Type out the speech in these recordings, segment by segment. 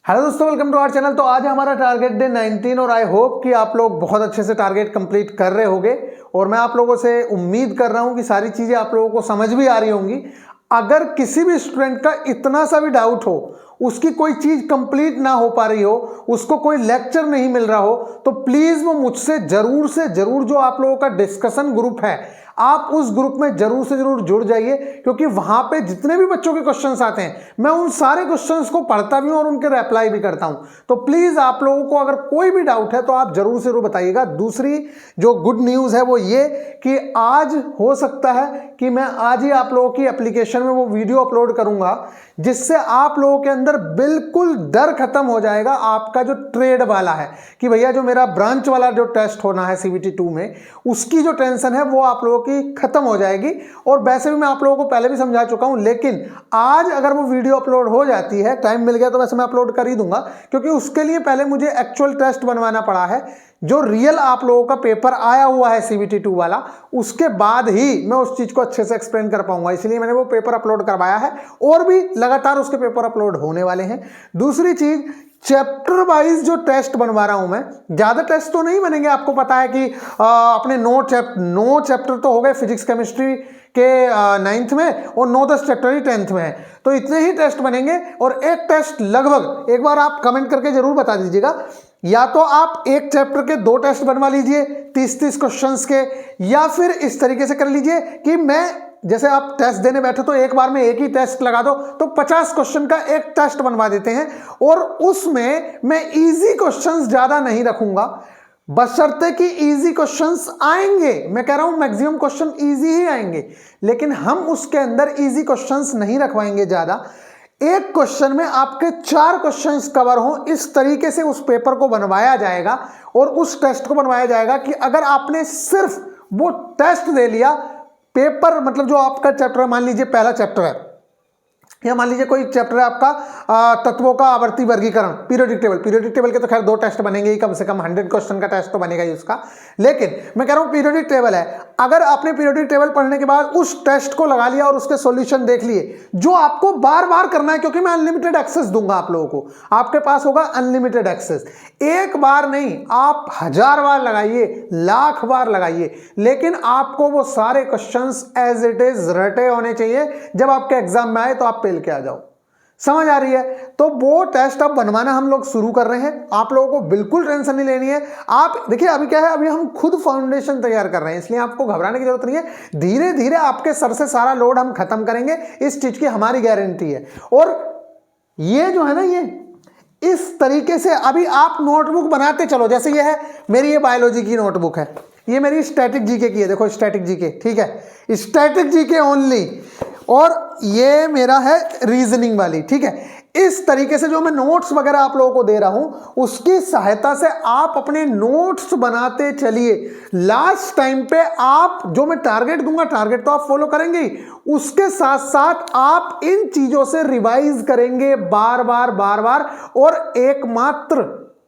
Hello दोस्तों, welcome to our channel. तो आज है हमारा टारगेट डे 19 और आई होप कि आप लोग बहुत अच्छे से टारगेट कंप्लीट कर रहे होंगे और मैं आप लोगों से उम्मीद कर रहा हूं कि सारी चीज़ें आप लोगों को समझ भी आ रही होंगी। अगर किसी भी स्टूडेंट का इतना सा भी डाउट हो, उसकी कोई चीज़ कंप्लीट ना हो पा रही हो, उसको कोई लेक्चर नहीं मिल रहा हो, तो प्लीज़ वो मुझसे ज़रूर से ज़रूर जो आप लोगों का डिस्कशन ग्रुप है, आप उस ग्रुप में जरूर से जरूर जुड़ जाइए, क्योंकि वहां पे जितने भी बच्चों के क्वेश्चंस आते हैं मैं उन सारे क्वेश्चंस को पढ़ता भी हूं और उनके रिप्लाई भी करता हूं। तो प्लीज आप लोगों को अगर कोई भी डाउट है तो आप जरूर से जरूर बताइएगा। दूसरी जो गुड न्यूज है वो ये कि आज हो सकता है कि मैं आज ही आप लोगों की एप्लीकेशन में वो वीडियो अपलोड करूंगा, जिससे आप लोगों के अंदर बिल्कुल डर खत्म हो जाएगा आपका जो ट्रेड वाला है कि भैया जो मेरा ब्रांच वाला जो टेस्ट होना है CBT 2 में, उसकी जो टेंशन है वो आप लोगों की खत्म हो जाएगी। और वैसे भी मैं आप लोगों को पहले भी समझा चुका हूं, लेकिन आज अगर वो वीडियो अपलोड हो जाती है, टाइम मिल गया तो वैसे मैं अपलोड कर ही दूंगा, क्योंकि उसके लिए पहले मुझे एक्चुअल टेस्ट बनवाना पड़ा है। जो रियल आप लोगों का पेपर आया हुआ है CBT 2 वाला, उसके बाद ही मैं उस चीज को अच्छे से एक्सप्लेन कर पाऊंगा, इसलिए मैंने वो पेपर अपलोड करवाया है और भी लगातार उसके पेपर अपलोड होने वाले हैं। दूसरी चीज, चैप्टर वाइज जो टेस्ट बनवा रहा हूं मैं, ज्यादा टेस्ट तो नहीं बनेंगे। आपको पता है कि अपने 9 चैप्टर तो हो गए फिजिक्स केमिस्ट्री के 9th में और 9-10 चैप्टर ही 10th में है, तो इतने ही टेस्ट बनेंगे। और एक टेस्ट लगभग, एक बार आप कमेंट करके जरूर बता दीजिएगा, या तो आप एक चैप्टर के 2 टेस्ट बनवा लीजिए 30-30 क्वेश्चंस के, या फिर इस तरीके से कर लीजिए कि मैं जैसे आप टेस्ट देने बैठे तो एक बार में एक ही टेस्ट लगा दो, तो 50 क्वेश्चन का एक टेस्ट बनवा देते हैं। और उसमें मैं इजी क्वेश्चंस ज्यादा नहीं रखूंगा, बशर्ते कि इजी क्वेश्चंस आएंगे। मैं कह रहा हूं मैक्सिमम क्वेश्चन इजी ही आएंगे, लेकिन हम उसके अंदर इजी क्वेश्चंस नहीं रखवाएंगे ज्यादा। एक क्वेश्चन में आपके 4 क्वेश्चंस कवर हो, इस तरीके से उस पेपर को बनवाया जाएगा और उस टेस्ट को बनवाया जाएगा कि अगर आपने सिर्फ वो टेस्ट दे लिया, पेपर मतलब जो आपका चैप्टर, मान लीजिए पहला चैप्टर है, या मान लीजिए कोई चैप्टर है आपका तत्वों का आवर्ती वर्गीकरण, पीरियोडिक टेबल के तो खैर 2 टेस्ट बनेंगे ही, कम से कम 100 क्वेश्चन का टेस्ट तो बनेगा ही उसका। लेकिन मैं कह रहा हूं पीरियोडिक टेबल है, अगर आपने पीरियोडिक टेबल पढ़ने के बाद उस टेस्ट को लगा लिया और उसके सॉल्यूशन देख लिए, जो आपको बार बार करना है, क्योंकि मैं अनलिमिटेड एक्सेस दूंगा आप लोगों को, आपके पास होगा अनलिमिटेड एक्सेस। एक बार नहीं, आप 1000 बार लगाइए, 1,00,000 बार लगाइए, लेकिन आपको वो सारे क्वेश्चंस एज इट इज रटे होने चाहिए। जब आपके एग्जाम में आए तो आप फेल के आ जाओ। समझ आ रही है? तो वो टेस्ट अब बनवाना हम लोग शुरू कर रहे हैं, आप लोगों को बिल्कुल टेंशन नहीं लेनी है। आप देखिए अभी क्या है, अभी हम खुद फाउंडेशन तैयार कर रहे हैं, इसलिए आपको घबराने की जरूरत नहीं है। धीरे धीरे आपके सर से सारा लोड हम खत्म करेंगे, इस चीज की हमारी गारंटी है। और ये जो है ना, ये इस तरीके से अभी आप नोटबुक बनाते चलो। जैसे ये है मेरी, ये बायोलॉजी की नोटबुक है, ये मेरी स्टैटिक जीके की है, देखो स्टैटिक जीके, ठीक है, स्टैटिक जीके ओनली। और ये मेरा है रीजनिंग वाली, ठीक है। इस तरीके से जो मैं नोट्स वगैरह आप लोगों को दे रहा हूं, उसकी सहायता से आप अपने नोट्स बनाते चलिए। लास्ट टाइम पे आप जो मैं टारगेट दूंगा, टारगेट तो आप फॉलो करेंगे ही, उसके साथ साथ आप इन चीजों से रिवाइज करेंगे बार बार बार बार। और एकमात्र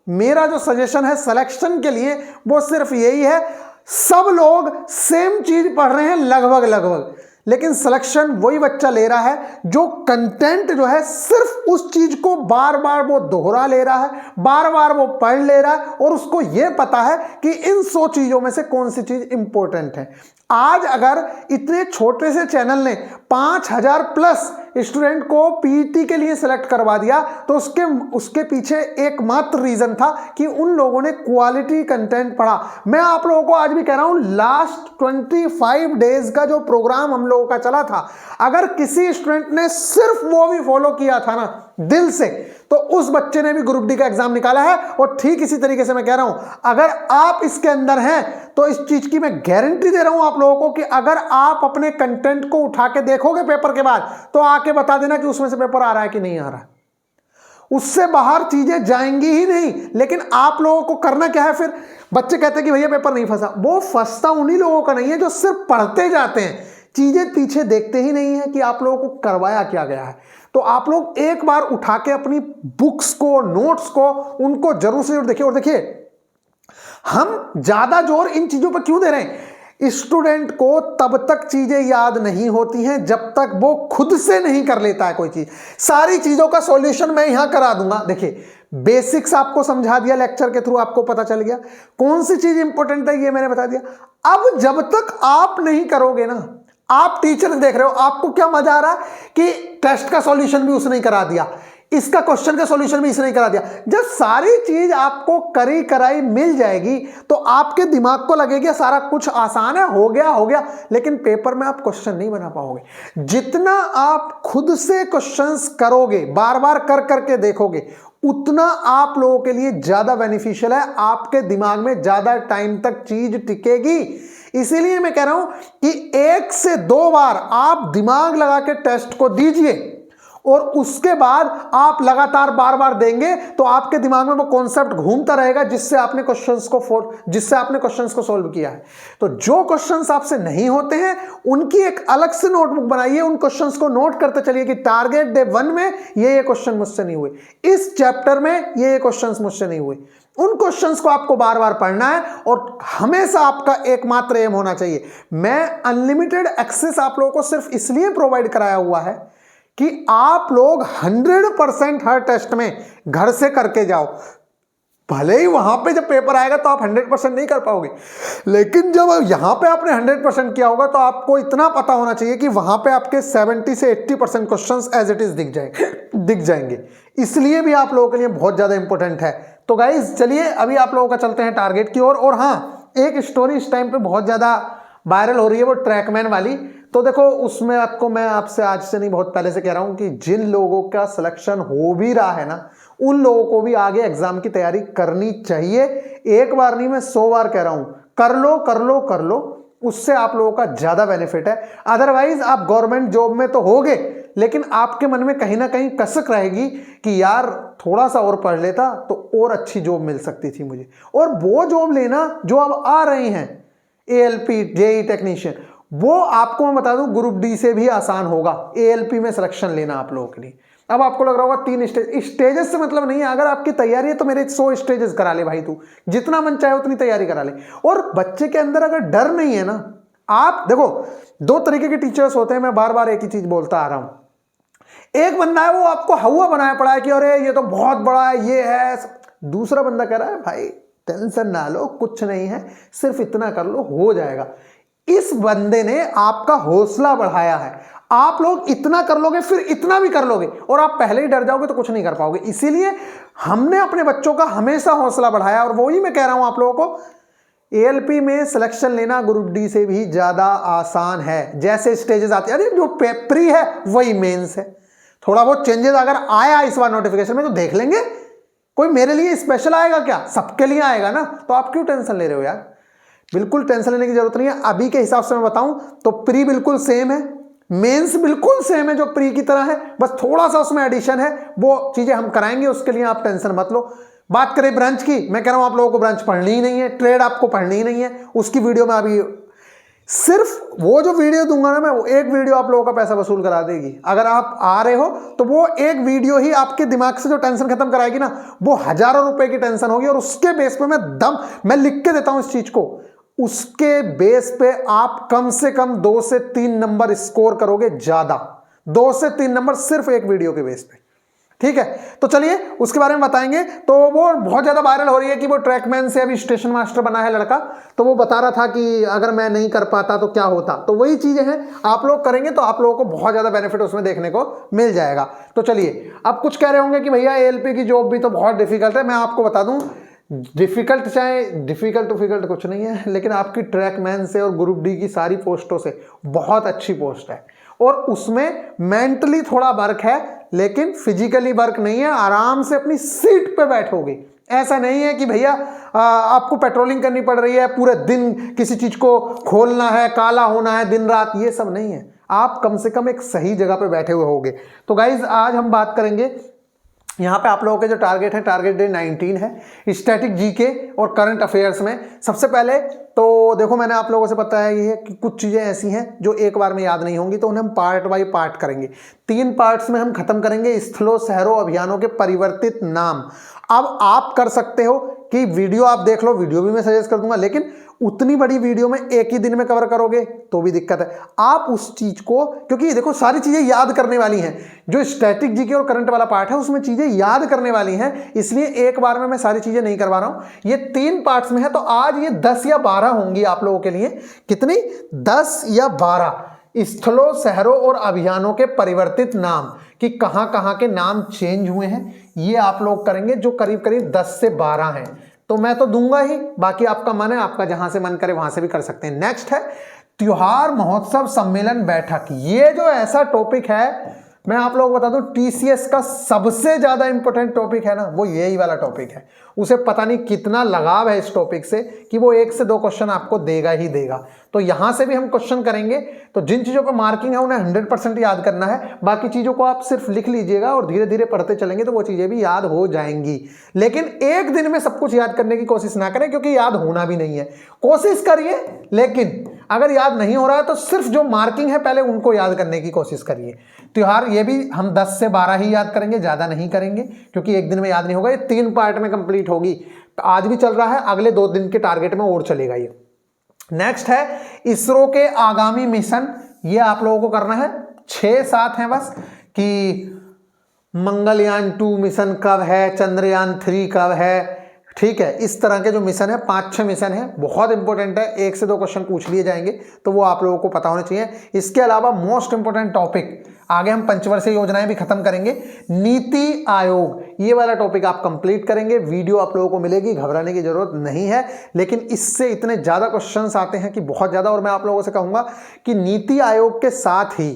मेरा जो सजेशन है सिलेक्शन के लिए, वो सिर्फ यही है, सब लोग सेम चीज पढ़ रहे हैं लगभग, लेकिन सिलेक्शन वही बच्चा ले रहा है जो कंटेंट जो है सिर्फ उस चीज को बार बार वो दोहरा ले रहा है, बार बार वो पढ़ ले रहा है, और उसको यह पता है कि इन 100 चीजों में से कौन सी चीज इंपॉर्टेंट है। आज अगर इतने छोटे से चैनल ने 5000 प्लस स्टूडेंट को पीईटी के लिए सिलेक्ट करवा दिया, तो उसके पीछे एकमात्र रीजन था कि उन लोगों ने क्वालिटी कंटेंट पढ़ा। मैं आप लोगों को आज भी कह रहा हूं, लास्ट 25 डेज का जो प्रोग्राम हम लोगों का चला था, अगर किसी स्टूडेंट ने सिर्फ वो भी फॉलो किया था ना दिल से, तो उस बच्चे ने भी ग्रुप डी का एग्जाम निकाला है। और ठीक इसी तरीके से मैं कह रहा हूं, अगर आप इसके अंदर हैं तो इस चीज की मैं गारंटी दे रहा हूं आप लोगों को कि अगर आप अपने कंटेंट को उठा के देखोगे पेपर के बाद, तो आके बता देना कि उसमें से पेपर आ रहा है कि नहीं आ रहा है। उससे बाहर चीजें जाएंगी ही नहीं। लेकिन आप लोगों को करना क्या है फिर? बच्चे कहते हैं कि भैया पेपर नहीं फंसा, वो फंसता उन्हीं लोगों का नहीं है जो सिर्फ पढ़ते जाते हैं, चीजें पीछे देखते ही नहीं है कि आप लोगों को करवाया क्या गया है। तो आप लोग एक बार उठा के अपनी बुक्स को, नोट्स को, उनको जरूर से जरूर देखिए। और देखिए, हम ज्यादा जोर इन चीजों पर क्यों दे रहे हैं? स्टूडेंट को तब तक चीजें याद नहीं होती हैं जब तक वो खुद से नहीं कर लेता है कोई चीज। सारी चीजों का सॉल्यूशन मैं यहां करा दूंगा। देखिए, बेसिक्स आपको समझा दिया लेक्चर के थ्रू, आपको पता चल गया कौन सी चीज इंपॉर्टेंट है, ये मैंने बता दिया। अब जब तक आप नहीं करोगे ना, आप टीचर देख रहे हो, आपको क्या मजा आ रहा है कि टेस्ट का सॉल्यूशन भी उसने करा दिया, इसका क्वेश्चन का सॉल्यूशन भी इसने करा दिया। जब सारी चीज आपको करी कराई मिल जाएगी तो आपके दिमाग को लगेगा सारा कुछ आसान है, हो गया, लेकिन पेपर में आप क्वेश्चन नहीं बना पाओगे। जितना आप खुद से क्वेश्चंस करोगे, बार बार कर करके देखोगे, उतना आप लोगों के लिए ज्यादा बेनिफिशियल है, आपके दिमाग में ज्यादा टाइम तक चीज टिकेगी। इसीलिए मैं कह रहा हूं कि 1 से 2 बार आप दिमाग लगा के टेस्ट को दीजिए और उसके बाद आप लगातार बार बार देंगे तो आपके दिमाग में वो कॉन्सेप्ट घूमता रहेगा जिससे आपने क्वेश्चंस को सॉल्व किया है। तो जो क्वेश्चंस आपसे नहीं होते हैं उनकी एक अलग से नोटबुक बनाइए, उन क्वेश्चंस को नोट करते चलिए कि टारगेट डे 1 में ये क्वेश्चन मुझसे नहीं हुए, इस चैप्टर में ये क्वेश्चंस मुझसे नहीं हुए। उन क्वेश्चंस को आपको बार बार पढ़ना है और हमेशा आपका एकमात्र एम होना चाहिए। मैं अनलिमिटेड एक्सेस आप लोगों को सिर्फ इसलिए प्रोवाइड कराया हुआ है कि आप लोग 100% हर टेस्ट में घर से करके जाओ। भले ही वहां पे जब पेपर आएगा तो आप 100% नहीं कर पाओगे, लेकिन जब यहां पे आपने 100% किया होगा तो आपको इतना पता होना चाहिए कि वहां पे आपके 70 से 80% क्वेश्चंस एज इट इज दिख जाएंगे। इसलिए भी आप लोगों के लिए बहुत ज्यादा इंपॉर्टेंट है। तो गाइज चलिए अभी आप लोगों का चलते हैं टारगेट की ओर। और हाँ, एक स्टोरी इस टाइम पे बहुत ज्यादा वायरल हो रही है, वो ट्रैकमैन वाली। तो देखो, उसमें आपको मैं आपसे आज से नहीं, बहुत पहले से कह रहा हूं कि जिन लोगों का सिलेक्शन हो भी रहा है ना, उन लोगों को भी आगे एग्जाम की तैयारी करनी चाहिए। एक बार नहीं, मैं 100 बार कह रहा हूं, कर लो, उससे आप लोगों का ज्यादा बेनिफिट है। अदरवाइज आप गवर्नमेंट जॉब में तो होगे, लेकिन आपके मन में कहीं ना कहीं कसक रहेगी कि यार थोड़ा सा और पढ़ लेता तो और अच्छी जॉब मिल सकती थी मुझे। और वो जॉब लेना जो अब आ रही हैं, ALP, JEE टेक्नीशियन, वो आपको मैं बता दूं ग्रुप डी से भी आसान होगा। ALP में सिलेक्शन लेना आप लोगों के लिए। अब आपको लग रहा होगा 3 स्टेजेस से मतलब नहीं है। अगर आपकी तैयारी है तो मेरे 100 स्टेजेस करा ले भाई, तू जितना मन चाहे उतनी तैयारी करा ले। और बच्चे के अंदर अगर डर नहीं है ना, आप देखो 2 तरीके के टीचर्स होते हैं, मैं बार बार एक ही चीज बोलता आ रहा हूं। एक बंदा है वो आपको हवा बनाया पड़ा है कि अरे ये तो बहुत बड़ा है, ये है। दूसरा बंदा कह रहा है भाई टेंशन ना लो, कुछ नहीं है, सिर्फ इतना कर लो, हो जाएगा। इस बंदे ने आपका हौसला बढ़ाया है। आप लोग इतना कर लोगे, फिर इतना भी कर लोगे, और आप पहले ही डर जाओगे तो कुछ नहीं कर पाओगे। इसीलिए हमने अपने बच्चों का हमेशा हौसला बढ़ाया। और वही मैं कह रहा हूं आप लोगों को, ALP में सिलेक्शन लेना ग्रुप डी से भी ज्यादा आसान है। जैसे स्टेजेस आते हैं, अरे जो प्री है वही मेंस है। थोड़ा बहुत चेंजेस अगर आया इस बार नोटिफिकेशन में तो देख लेंगे। कोई मेरे लिए स्पेशल आएगा क्या? सबके लिए आएगा ना। तो आप क्यों टेंशन ले रहे हो यार? बिल्कुल टेंशन लेने की जरूरत नहीं है। अभी के हिसाब से मैं बताऊं तो प्री बिल्कुल सेम है, मेंस बिल्कुल सेम है जो प्री की तरह है, बस थोड़ा सा उसमें एडिशन है। वो चीजें हम कराएंगे, उसके लिए आप टेंशन मत लो। बात करें ब्रांच की, मैं कह रहा हूं आप लोगों को ब्रांच पढ़नी ही नहीं है, ट्रेड आपको पढ़नी ही नहीं है। उसकी वीडियो में अभी सिर्फ वो जो वीडियो दूंगा ना मैं, वो एक वीडियो आप लोगों का पैसा वसूल करा देगी। अगर आप आ रहे हो तो वो एक वीडियो ही आपके दिमाग से जो टेंशन खत्म कराएगी ना, वो हजारों रुपए की टेंशन होगी। और उसके बेस पे मैं लिख के देता हूं इस चीज को, उसके बेस पे आप कम से कम 2 से 3 नंबर स्कोर करोगे, ज्यादा 2 से 3 नंबर सिर्फ एक वीडियो के बेस पे। ठीक है, तो चलिए उसके बारे में बताएंगे। तो वो बहुत ज्यादा वायरल हो रही है कि वो ट्रैकमैन से अभी स्टेशन मास्टर बना है लड़का। तो वो बता रहा था कि अगर मैं नहीं कर पाता तो क्या होता। तो वही चीजें हैं, आप लोग करेंगे तो आप लोगों को बहुत ज्यादा बेनिफिट उसमें देखने को मिल जाएगा। तो चलिए, अब कुछ कह रहे होंगे कि भैया ALP की जॉब भी तो बहुत डिफिकल्ट है। मैं आपको बता दूं, डिफिकल्ट चाहे डिफिकल्ट कुछ नहीं है, लेकिन आपकी ट्रैकमैन से और ग्रुप डी की सारी पोस्टों से बहुत अच्छी पोस्ट है। और उसमें मेंटली थोड़ा वर्क है, लेकिन फिजिकली वर्क नहीं है। आराम से अपनी सीट पे बैठोगे। ऐसा नहीं है कि भैया आपको पेट्रोलिंग करनी पड़ रही है, पूरे दिन किसी चीज को खोलना है, काला होना है दिन रात, ये सब नहीं है। आप कम से कम एक सही जगह पे बैठे हुए होगे। तो गाइज आज हम बात करेंगे, यहाँ पे आप लोगों के जो टारगेट है, टारगेट डे 19 है, स्टैटिक GK और करंट अफेयर्स में। सबसे पहले तो देखो मैंने आप लोगों से बताया ये है कि कुछ चीज़ें ऐसी हैं जो एक बार में याद नहीं होंगी, तो उन्हें हम पार्ट बाय पार्ट करेंगे। 3 पार्ट्स में हम खत्म करेंगे स्थलों, शहरों, अभियानों के परिवर्तित नाम। अब आप कर सकते हो कि वीडियो आप देख लो, वीडियो भी मैं सजेस्ट कर दूंगा, लेकिन उतनी बड़ी वीडियो में एक ही दिन में कवर करोगे तो भी दिक्कत है। आप उस चीज को, क्योंकि देखो सारी चीजें याद करने वाली हैं, जो स्टैटिक जीके और करंट वाला पार्ट है उसमें चीजें याद करने वाली हैं, इसलिए एक बार में मैं सारी चीजें नहीं करवा रहा हूं। ये 3 पार्ट्स में है, तो आज ये 10 या 12 होंगी आप लोगों के लिए। कितनी? 10 या 12 स्थलों, शहरों और अभियानों के परिवर्तित नाम, कि कहां के नाम चेंज हुए हैं, ये आप लोग करेंगे, जो करीब करीब 10 से 12 हैं। तो मैं तो दूंगा ही, बाकी आपका मन है, आपका जहां से मन करे वहां से भी कर सकते हैं। नेक्स्ट है त्योहार महोत्सव सम्मेलन बैठक। ये जो ऐसा टॉपिक है, मैं आप लोगों को बता दूं, टीसीएस का सबसे ज्यादा इंपॉर्टेंट टॉपिक है ना, वो यही वाला टॉपिक है। उसे पता नहीं कितना लगाव है इस टॉपिक से कि वो 1 से 2 क्वेश्चन आपको देगा ही देगा। तो यहां से भी हम क्वेश्चन करेंगे, तो जिन चीजों पर मार्किंग है उन्हें 100% याद करना है, बाकी चीजों को आप सिर्फ लिख लीजिएगा और धीरे धीरे पढ़ते चलेंगे तो वो चीजें भी याद हो जाएंगी। लेकिन एक दिन में सब कुछ याद करने की कोशिश ना करें, क्योंकि याद होना भी नहीं है। कोशिश करिए, लेकिन अगर याद नहीं हो रहा है तो सिर्फ जो मार्किंग है पहले उनको याद करने की कोशिश करिए। त्योहार ये भी हम 10 से 12 ही याद करेंगे, ज्यादा नहीं करेंगे, क्योंकि एक दिन में याद नहीं होगा। ये 3 पार्ट में कंप्लीट होगी। आज भी चल रहा है, अगले 2 दिन के टारगेट में और चलेगा ये। नेक्स्ट है इसरो के आगामी मिशन। ये आप लोगों को करना है, 6-7 हैं बस, कि मंगलयान 2 मिशन कब है, चंद्रयान 3 कब है, ठीक है। इस तरह के जो मिशन है 5-6 मिशन है, बहुत इंपॉर्टेंट है, 1 से 2 क्वेश्चन पूछ लिए जाएंगे, तो वो आप लोगों को पता होने चाहिए। इसके अलावा मोस्ट इंपॉर्टेंट टॉपिक, आगे हम पंचवर्षीय योजनाएं भी खत्म करेंगे। नीति आयोग, ये वाला टॉपिक आप कंप्लीट करेंगे, वीडियो आप लोगों को मिलेगी, घबराने की जरूरत नहीं है। लेकिन इससे इतने ज्यादा क्वेश्चंस आते हैं कि बहुत ज्यादा, और मैं आप लोगों से कहूंगा कि नीति आयोग के साथ ही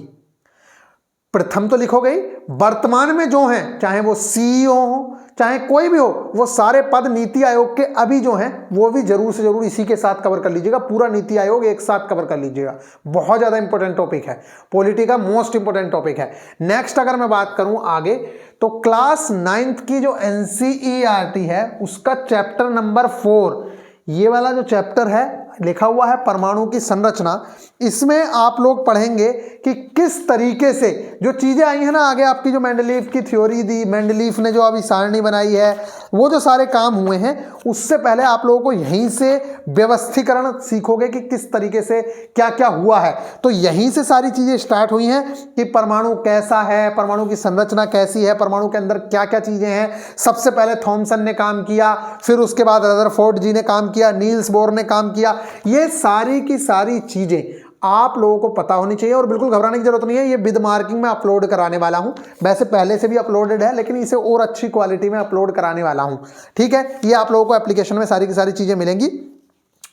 प्रथम तो लिखोगे ही, वर्तमान में जो हैं, चाहे वो सीईओ हो चाहे कोई भी हो, वो सारे पद नीति आयोग के अभी जो हैं वो भी जरूर से जरूर इसी के साथ कवर कर लीजिएगा। पूरा नीति आयोग एक साथ कवर कर लीजिएगा, बहुत ज्यादा इंपॉर्टेंट टॉपिक है, पॉलिटी का मोस्ट इंपॉर्टेंट टॉपिक है। नेक्स्ट अगर मैं बात करूं आगे, तो क्लास 9th की जो एनसीईआरटी है उसका चैप्टर नंबर 4, ये वाला जो चैप्टर है लिखा हुआ है परमाणु की संरचना, इसमें आप लोग पढ़ेंगे कि किस तरीके से जो चीजें आई हैं ना, आगे आपकी जो मेंडलीफ की थ्योरी दी, मेंडलीफ ने जो अभी सारणी बनाई है, वो जो सारे काम हुए हैं, उससे पहले आप लोगों को यहीं से व्यवस्थीकरण सीखोगे कि किस तरीके से क्या क्या हुआ है। तो यहीं से सारी चीजें स्टार्ट हुई हैं कि परमाणु कैसा है, परमाणु की संरचना कैसी है, परमाणु के अंदर क्या क्या चीजें हैं। सबसे पहले थॉमसन ने काम किया, फिर उसके बाद रदरफोर्ड जी ने काम किया, नील्स बोर ने काम किया। ये सारी की सारी चीजें आप लोगों को पता होनी चाहिए, और बिल्कुल घबराने की जरूरत नहीं है। ये विद मार्किंग में अपलोड कराने वाला हूं, वैसे पहले से भी अपलोडेड है, लेकिन इसे और अच्छी क्वालिटी में अपलोड कराने वाला हूं, ठीक है। ये आप लोगों को एप्लीकेशन में सारी की सारी चीजें मिलेंगी।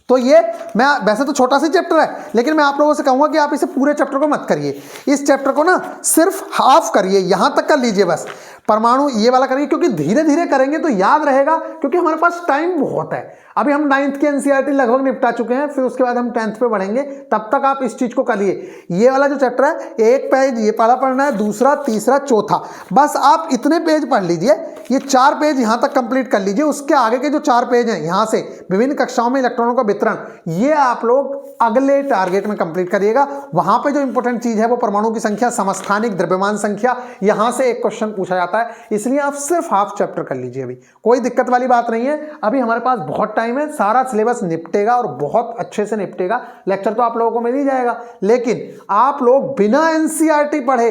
तो ये मैं, वैसे तो छोटा सा चैप्टर है, लेकिन मैं आप लोगों से कहूंगा कि आप इसे पूरे चैप्टर को मत करिए, इस चैप्टर को ना सिर्फ हाफ करिए, यहां तक कर लीजिए बस। परमाणु ये वाला करिए, क्योंकि धीरे धीरे करेंगे तो याद रहेगा, क्योंकि हमारे पास टाइम बहुत है। अभी हम 9th की एनसीईआरटी लगभग निपटा चुके हैं, फिर उसके बाद हम 10th पे बढ़ेंगे, तब तक आप इस चीज को करिए। ये वाला जो चैप्टर है, एक पेज ये पढ़ना है, दूसरा, तीसरा, चौथा, बस आप इतने पेज पढ़ लीजिए। ये 4 पेज यहां तक कंप्लीट कर लीजिए। उसके आगे के जो 4 पेज हैं, यहां से विभिन्न कक्षाओं में इलेक्ट्रॉनों का वितरण, ये आप लोग अगले टारगेट में कंप्लीट करिएगा। वहां पे जो इंपॉर्टेंट चीज है वो परमाणु की संख्या, समस्थानिक द्रव्यमान संख्या, यहां से एक क्वेश्चन पूछा जाता है, इसलिए आप सिर्फ हाफ चैप्टर कर लीजिए। अभी कोई दिक्कत वाली बात नहीं है, अभी हमारे पास बहुत टाइम है, सारा सिलेबस निपटेगा और बहुत अच्छे से निपटेगा। लेक्चर तो आप लोगों को मिल ही जाएगा, लेकिन आप लोग बिना एनसीईआरटी पढ़े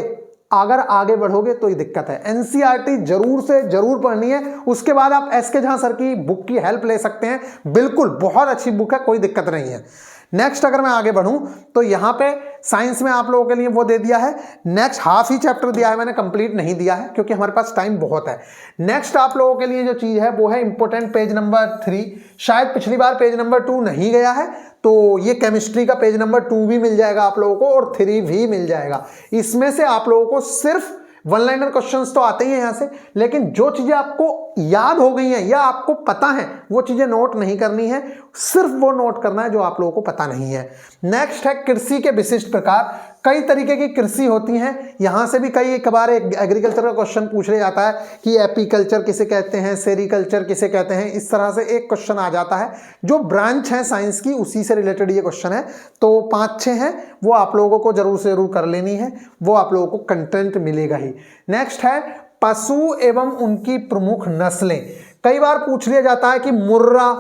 अगर आगे बढ़ोगे तो ये दिक्कत है। एनसीईआरटी जरूर से जरूर पढ़नी है, उसके बाद आप एसके झा सर की बुक की हेल्प ले सकते हैं, बिल्कुल बहुत अच्छी बुक है, कोई दिक्कत नहीं है। नेक्स्ट अगर मैं आगे बढ़ूं तो यहां पे साइंस में आप लोगों के लिए वो दे दिया है, नेक्स्ट हाफ ही चैप्टर दिया है मैंने, कंप्लीट नहीं दिया है क्योंकि हमारे पास टाइम बहुत है। नेक्स्ट आप लोगों के लिए जो चीज है वो है इंपोर्टेंट पेज नंबर 3, शायद पिछली बार पेज नंबर 2 नहीं गया है, तो ये केमिस्ट्री का पेज नंबर 2 भी मिल जाएगा आप लोगों को और 3 भी मिल जाएगा। इसमें से आप लोगों को सिर्फ 1 लाइनर क्वेश्चंस तो आते ही हैं यहां से, लेकिन जो चीजें आपको याद हो गई हैं या आपको पता है वो चीजें नोट नहीं करनी है, सिर्फ वो नोट करना है जो आप लोगों को पता नहीं है। नेक्स्ट है कृषि के विशिष्ट प्रकार। कई तरीके की कृषि होती हैं, यहाँ से भी कई बार एक एग्रीकल्चर का क्वेश्चन पूछ लिया जाता है कि एपीकल्चर किसे कहते हैं, सेरीकल्चर किसे कहते हैं, इस तरह से एक क्वेश्चन आ जाता है। जो ब्रांच है साइंस की उसी से रिलेटेड ये क्वेश्चन है। तो 5-6 हैं, वो आप लोगों को जरूर से जरूर कर लेनी है, वो आप लोगों को कंटेंट मिलेगा ही। नेक्स्ट है पशु एवं उनकी प्रमुख नस्लें। कई बार पूछ लिया जाता है कि मुर्रा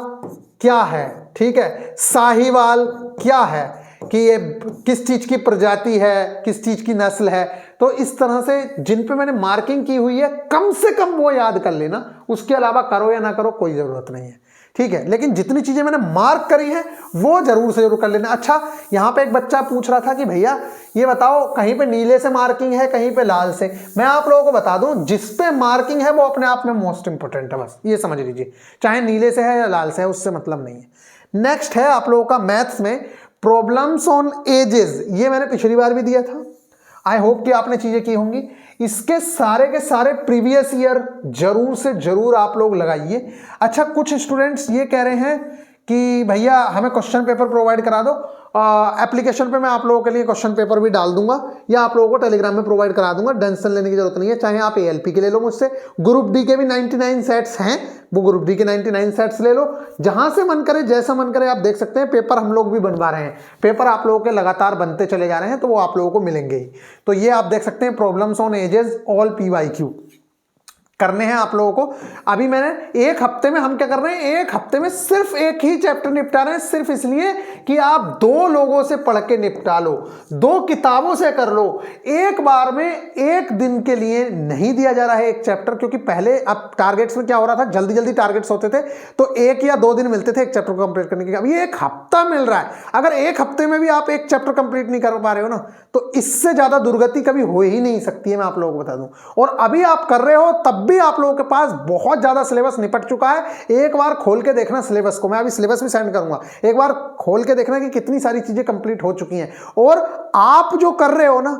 क्या है, ठीक है, साहिवाल क्या है, कि ये किस चीज की प्रजाति है, किस चीज की नस्ल है। तो इस तरह से जिन पे मैंने मार्किंग की हुई है कम से कम वो याद कर लेना, उसके अलावा करो या ना करो कोई जरूरत नहीं है, ठीक है। लेकिन जितनी चीजें मैंने मार्क करी हैं वो जरूर से जरूर कर लेना। अच्छा, यहाँ पे एक बच्चा पूछ रहा था कि भैया ये बताओ कहीं पे नीले से मार्किंग है, कहीं पे लाल से। मैं आप लोगों को बता दूं, जिस पे मार्किंग है वो अपने आप में मोस्ट इंपोर्टेंट है, बस ये समझ लीजिए, चाहे नीले से है या लाल से है, उससे मतलब नहीं है। नेक्स्ट है आप लोगों का मैथ्स में प्रॉब्लम्स ऑन एजेस। ये मैंने पिछली बार भी दिया था, आई होप कि आपने चीजें की होंगी। इसके सारे के सारे प्रीवियस ईयर जरूर से जरूर आप लोग लगाइए। अच्छा, कुछ स्टूडेंट्स ये कह रहे हैं कि भैया हमें क्वेश्चन पेपर प्रोवाइड करा दो। एप्लीकेशन पे मैं आप लोगों के लिए क्वेश्चन पेपर भी डाल दूंगा या आप लोगों को टेलीग्राम में प्रोवाइड करा दूंगा, टेंशन लेने की जरूरत नहीं है। चाहे आप एएलपी के ले लो मुझसे, ग्रुप डी के भी 99 सेट्स हैं, वो ग्रुप डी के 99 सेट्स ले लो, जहां से मन करे जैसा मन करे आप देख सकते हैं। पेपर हम लोग भी बनवा रहे हैं, पेपर आप लोगों के लगातार बनते चले जा रहे हैं, तो वो आप लोगों को मिलेंगे ही। तो ये आप देख सकते हैं problems on edges all PYQ करने हैं आप लोगों को। अभी मैंने एक हफ्ते में हम क्या कर रहे हैं, एक हफ्ते में सिर्फ एक ही चैप्टर निपटा रहे हैं, सिर्फ इसलिए कि आप 2 लोगों से पढ़ के निपटा लो, 2 किताबों से कर लो। एक बार में एक दिन के लिए नहीं दिया जा रहा है एक चैप्टर, क्योंकि पहले अब टारगेट्स में क्या हो रहा था, जल्दी जल्दी टारगेट्स होते थे तो 1 या 2 दिन मिलते थे एक चैप्टर को कंप्लीट करने के। अभी 1 हफ्ता मिल रहा है। अगर एक हफ्ते में भी आप एक चैप्टर कंप्लीट नहीं कर पा रहे हो ना, तो इससे ज्यादा दुर्गति कभी हो ही नहीं सकती है, मैं आप लोगों को बता दूं। और अभी आप कर रहे हो तब भी आप लोगों के पास बहुत ज्यादा सिलेबस निपट चुका है। एक बार खोल के देखना सिलेबस को, मैं अभी सिलेबस भी सेंड करूंगा, एक बार खोल के देखना कि कितनी सारी चीजें कंप्लीट हो चुकी हैं। और आप जो कर रहे हो ना,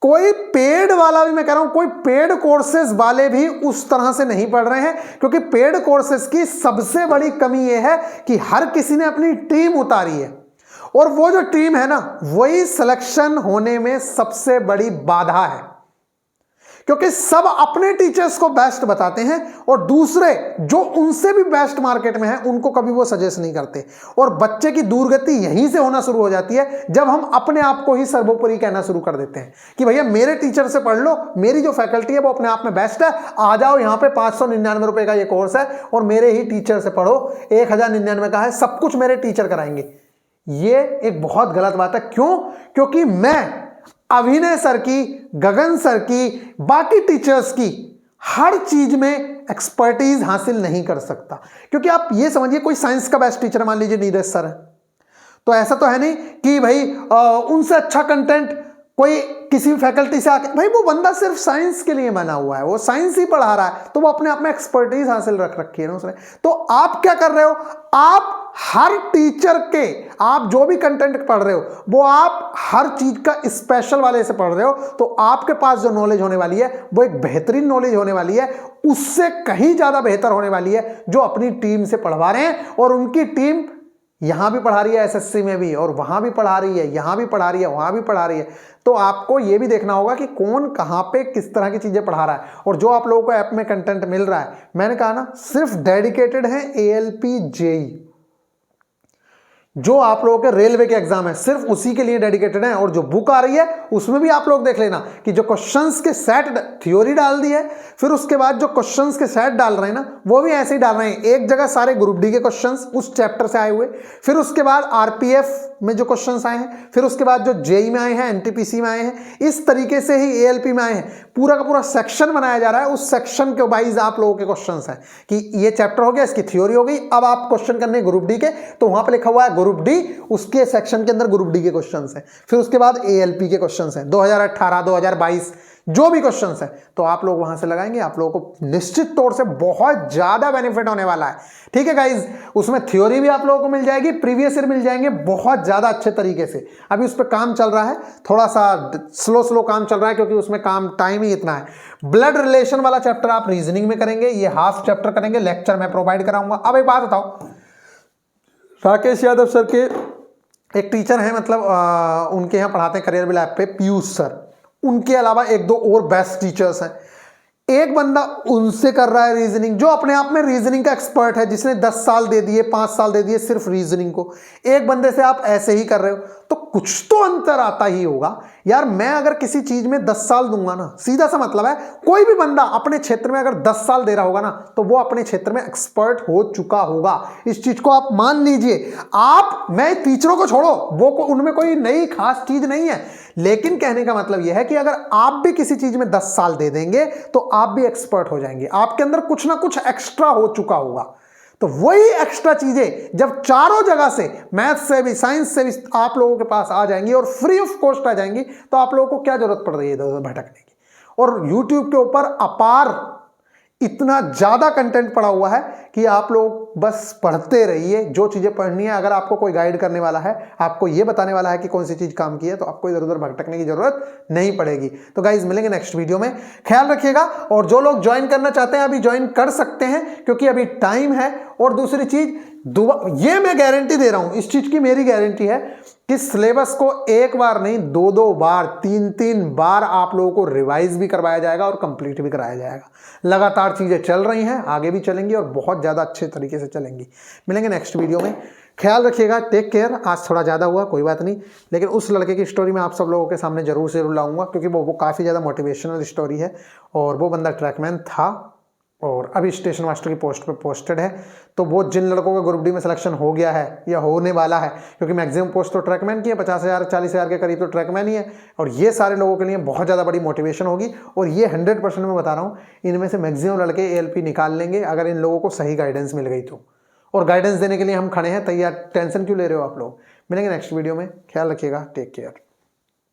कोई पेड वाला भी, मैं कह रहा हूं कोई पेड कोर्सेज वाले भी उस तरह से नहीं पढ़ रहे हैं, क्योंकि पेड कोर्सेज की सबसे बड़ी कमी यह है कि हर किसी ने अपनी टीम उतारी है, और वो जो टीम है ना, वही सिलेक्शन होने में सबसे बड़ी बाधा है, क्योंकि सब अपने टीचर्स को बेस्ट बताते हैं और दूसरे जो उनसे भी बेस्ट मार्केट में है उनको कभी वो सजेस्ट नहीं करते। और बच्चे की दुर्गति यहीं से होना शुरू हो जाती है जब हम अपने आप को ही सर्वोपरि कहना शुरू कर देते हैं कि भैया मेरे टीचर से पढ़ लो, मेरी जो फैकल्टी है वो अपने आप में बेस्ट है, आ जाओ यहाँ पे 599 रुपए का ये कोर्स है और मेरे ही टीचर से पढ़ो, 1099 का है, सब कुछ मेरे टीचर कराएंगे। ये एक बहुत गलत बात है। क्यों? क्योंकि मैं अभिनय सर की, गगन सर की, बाकी टीचर्स की हर चीज में एक्सपर्टीज हासिल नहीं कर सकता। क्योंकि आप ये समझिए, कोई साइंस का बेस्ट टीचर मान लीजिए नीरज सर है, तो ऐसा तो है नहीं कि भाई उनसे अच्छा कंटेंट कोई किसी भी फैकल्टी से आके, भाई वो बंदा सिर्फ साइंस के लिए बना हुआ है, वो साइंस ही पढ़ा रहा है, तो वो अपने आप में एक्सपर्टीज हासिल रख रखी है ना उसने। तो आप क्या कर रहे हो, आप हर टीचर के, आप जो भी कंटेंट पढ़ रहे हो वो आप हर चीज का स्पेशल वाले से पढ़ रहे हो, तो आपके पास जो नॉलेज होने वाली है वो एक बेहतरीन नॉलेज होने वाली है, उससे कहीं ज्यादा बेहतर होने वाली है जो अपनी टीम से पढ़वा रहे हैं। और उनकी टीम यहां भी पढ़ा रही है, एसएससी में भी, और वहां भी पढ़ा रही है, यहां भी पढ़ा रही है, वहां भी पढ़ा रही है। तो आपको यह भी देखना होगा कि कौन कहां पे किस तरह की चीजें पढ़ा रहा है। और जो आप लोगों को ऐप में कंटेंट मिल रहा है, मैंने कहा ना, सिर्फ डेडिकेटेड है ALP JEE, जो आप लोगों के रेलवे के एग्जाम है सिर्फ उसी के लिए डेडिकेटेड है। और जो बुक आ रही है उसमें भी आप लोग देख लेना कि जो क्वेश्चंस के सेट थ्योरी डाल दी है, फिर उसके बाद जो क्वेश्चंस के सेट डाल रहे हैं ना, वो भी ऐसे ही डाल रहे हैं। एक जगह सारे ग्रुप डी के क्वेश्चंस उस चैप्टर से आए हुए, फिर उसके बाद RPF में जो क्वेश्चंस आए हैं, फिर उसके बाद जो JEE में आए हैं, NTPC में आए हैं, इस तरीके से ही ALP में आए हैं। पूरा का पूरा सेक्शन बनाया जा रहा है, उस सेक्शन के वाइज आप लोगों के क्वेश्चंस हैं कि ये चैप्टर हो गया, इसकी थ्योरी हो गई, अब आप क्वेश्चन करने ग्रुप डी के, तो वहां पे लिखा हुआ है ग्रुप डी, उसके सेक्शन के अंदर ग्रुप डी के क्वेश्चंस हैं, फिर उसके बाद ALP के क्वेश्चंस हैं, 2018 2022 जो भी क्वेश्चंस हैं, तो आप लोग वहां से लगाएंगे, आप लोगों को निश्चित तौर से बहुत ज्यादा बेनिफिट होने वाला है। ठीक है गाइज, उसमें थ्योरी भी आप लोगों को मिल जाएगी, प्रीवियस ईयर मिल जाएंगे बहुत ज्यादा अच्छे तरीके से। अभी उस पर काम चल रहा है, थोड़ा सा स्लो काम चल रहा है, क्योंकि उसमें काम टाइम ही इतना है। ब्लड रिलेशन वाला चैप्टर आप रीजनिंग में करेंगे, ये हाफ चैप्टर करेंगे, लेक्चर मैं प्रोवाइड कराऊंगा। अब एक बात बताओ, राकेश यादव सर के एक टीचर हैं, मतलब उनके यहाँ पढ़ाते हैं करियर लैब पे, पीयूष सर। उनके अलावा एक दो और बेस्ट टीचर्स हैं। एक बंदा उनसे कर रहा है रीजनिंग, जो अपने आप में रीजनिंग का एक्सपर्ट है, जिसने 10 साल दे दिए, 5 साल दे दिए सिर्फ रीजनिंग को। एक बंदे से आप ऐसे ही कर रहे हो, तो कुछ तो अंतर आता ही होगा यार। मैं अगर किसी चीज में 10 साल दूंगा ना, सीधा सा मतलब है, कोई भी बंदा अपने क्षेत्र में अगर 10 साल दे रहा होगा ना, तो वो अपने क्षेत्र में एक्सपर्ट हो चुका होगा। इस चीज को आप मान लीजिए। आप, मैं टीचरों को छोड़ो, वो उनमें कोई नई खास चीज नहीं है, लेकिन कहने का मतलब यह है कि अगर आप भी किसी चीज में 10 साल दे देंगे तो आप भी एक्सपर्ट हो जाएंगे। आपके अंदर कुछ ना कुछ एक्स्ट्रा हो चुका होगा। तो वही एक्स्ट्रा चीजें जब चारों जगह से, मैथ से भी, साइंस से भी आप लोगों के पास आ जाएंगी और फ्री ऑफ कॉस्ट आ जाएंगी, तो आप लोगों को क्या जरूरत पड़ रही है इधर उधर भटकने की। और YouTube के ऊपर अपार इतना ज्यादा कंटेंट पड़ा हुआ है कि आप लोग बस पढ़ते रहिए। जो चीजें पढ़नी है, अगर आपको कोई गाइड करने वाला है, आपको ये बताने वाला है कि कौन सी चीज काम की है, तो आपको इधर उधर भटकने की जरूरत नहीं पड़ेगी। तो गाइज मिलेंगे नेक्स्ट वीडियो में, ख्याल रखिएगा। और जो लोग ज्वाइन करना चाहते हैं अभी ज्वाइन कर सकते हैं, क्योंकि अभी टाइम है। और दूसरी चीज, ये मैं गारंटी दे रहा हूं, इस चीज की मेरी गारंटी है कि सिलेबस को एक बार नहीं, 2-2 बार, 3-3 बार आप लोगों को रिवाइज भी करवाया जाएगा और कंप्लीट भी कराया जाएगा। लगातार चीजें चल रही हैं, आगे भी चलेंगी और बहुत ज्यादा अच्छे तरीके से चलेंगी। मिलेंगे नेक्स्ट वीडियो में, ख्याल रखिएगा, टेक केयर। आज थोड़ा ज़्यादा हुआ, कोई बात नहीं, लेकिन उस लड़के की स्टोरी मैं आप सब लोगों के सामने जरूर लाऊंगा, क्योंकि वो काफ़ी ज़्यादा मोटिवेशनल स्टोरी है। और वो बंदा ट्रैकमैन था और अभी स्टेशन मास्टर की पोस्ट पे पोस्टेड है। तो वो जिन लड़कों का ग्रुप डी में सिलेक्शन हो गया है या होने वाला है, क्योंकि मैक्सिमम पोस्ट तो ट्रैकमैन की है, 50,000 40,000 के करीब तो ट्रैकमैन ही है, और ये सारे लोगों के लिए बहुत ज़्यादा बड़ी मोटिवेशन होगी। और ये 100% मैं बता रहा हूँ, इनमें से मैक्सिमम लड़के ALP निकाल लेंगे अगर इन लोगों को सही गाइडेंस मिल गई तो। और गाइडेंस देने के लिए हम खड़े हैं तैयार, टेंशन क्यों ले रहे हो आप लोग। मिलेंगे नेक्स्ट वीडियो में, ख्याल रखिएगा, टेक केयर।